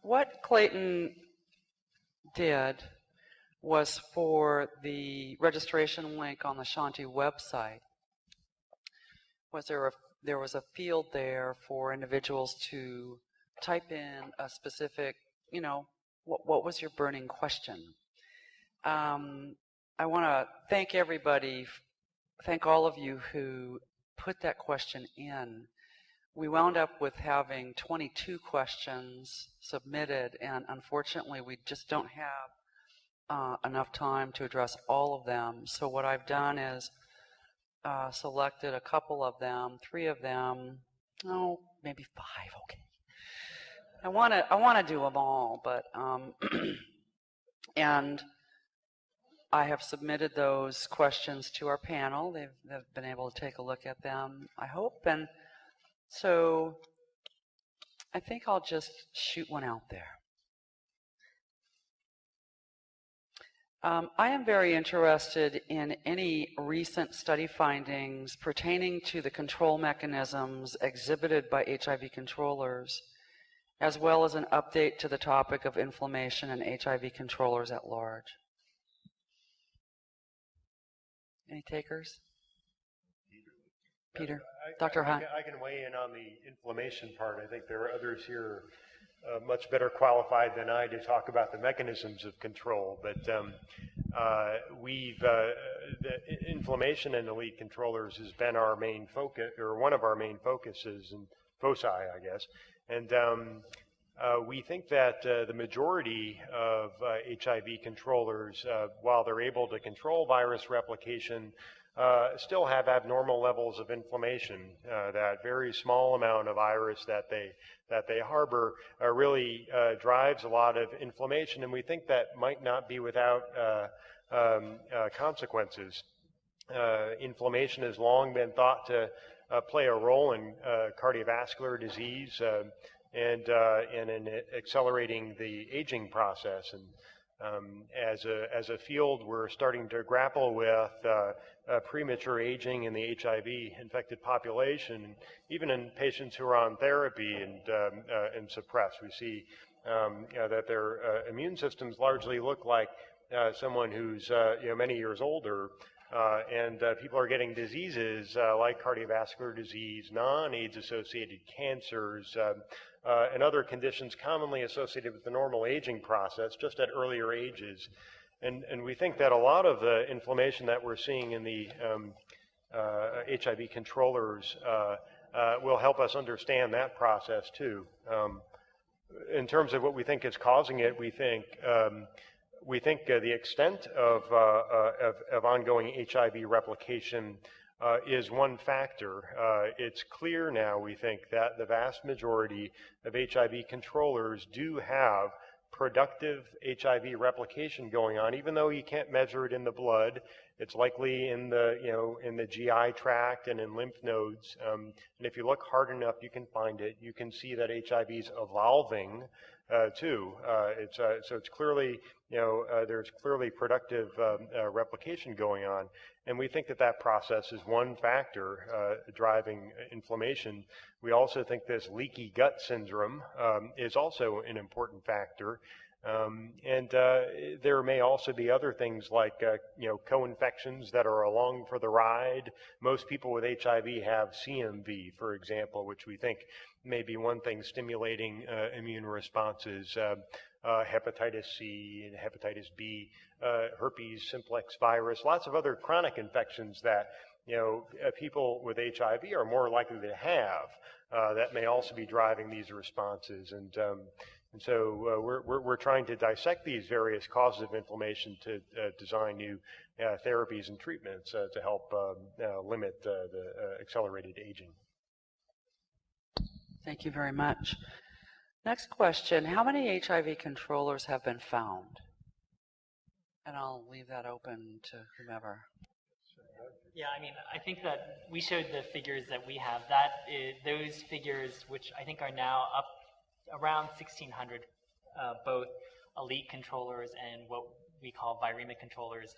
What Clayton did was for the registration link on the Shanti website, there was a field there for individuals to type in a specific, what was your burning question? I want to thank everybody, thank all of you who put that question in. We wound up with having 22 questions submitted, and unfortunately we just don't have enough time to address all of them. So what I've done is selected a couple of them, 3 of them, maybe 5, okay. I want to do them all, but and I have submitted those questions to our panel. They've been able to take a look at them, I hope, and so I think I'll just shoot one out there. I am very interested in any recent study findings pertaining to the control mechanisms exhibited by HIV controllers, as well as an update to the topic of inflammation and HIV controllers at large. Any takers? Peter? Dr. Hunt? I can weigh in on the inflammation part. I think there are others here much better qualified than I to talk about the mechanisms of control. But the inflammation in elite controllers has been our main focus, or one of our main focuses, and foci, I guess. And we think that the majority of HIV controllers, while they're able to control virus replication, still have abnormal levels of inflammation. That very small amount of virus that they harbor really drives a lot of inflammation, and we think that might not be without consequences. Inflammation has long been thought to play a role in cardiovascular disease and in accelerating the aging process. And as a field, we're starting to grapple with premature aging in the HIV-infected population, even in patients who are on therapy and suppressed. We see that their immune systems largely look like someone who's many years older, and people are getting diseases like cardiovascular disease, non-AIDS associated cancers, and other conditions commonly associated with the normal aging process, just at earlier ages. And we think that a lot of the inflammation that we're seeing in the HIV controllers will help us understand that process too. In terms of what we think is causing it, we think the extent of ongoing HIV replication is one factor. It's clear now, we think, that the vast majority of HIV controllers do have productive HIV replication going on, even though you can't measure it in the blood. It's likely in the GI tract and in lymph nodes. And if you look hard enough, you can find it. You can see that HIV is evolving too. So it's clearly, there's clearly productive replication going on. And we think that process is one factor driving inflammation. We also think this leaky gut syndrome is also an important factor. And there may also be other things like, co-infections that are along for the ride. Most people with HIV have CMV, for example, which we think may be one thing stimulating immune responses. Hepatitis C and hepatitis B, herpes simplex virus, lots of other chronic infections that people with HIV are more likely to have. That may also be driving these responses, and so we're trying to dissect these various causes of inflammation to design new therapies and treatments to help limit the accelerated aging. Thank you very much. Next question, how many HIV controllers have been found? And I'll leave that open to whomever. Yeah, I think that we showed the figures that we have. Those figures, which I think are now up around 1,600, both elite controllers and what we call viremic controllers.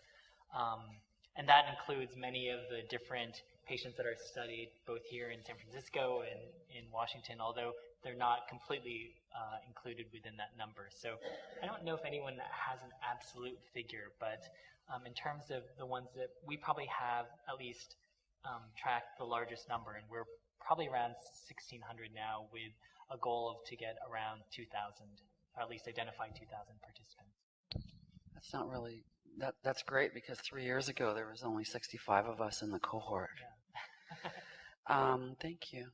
And that includes many of the different patients that are studied both here in San Francisco and in Washington, although they're not completely included within that number. So I don't know if anyone has an absolute figure, but in terms of the ones that we probably have at least tracked the largest number, and we're probably around 1,600 now with a goal of to get around 2,000, or at least identify 2,000 participants. That's not really, that's great, because 3 years ago there was only 65 of us in the cohort. Yeah. Thank you.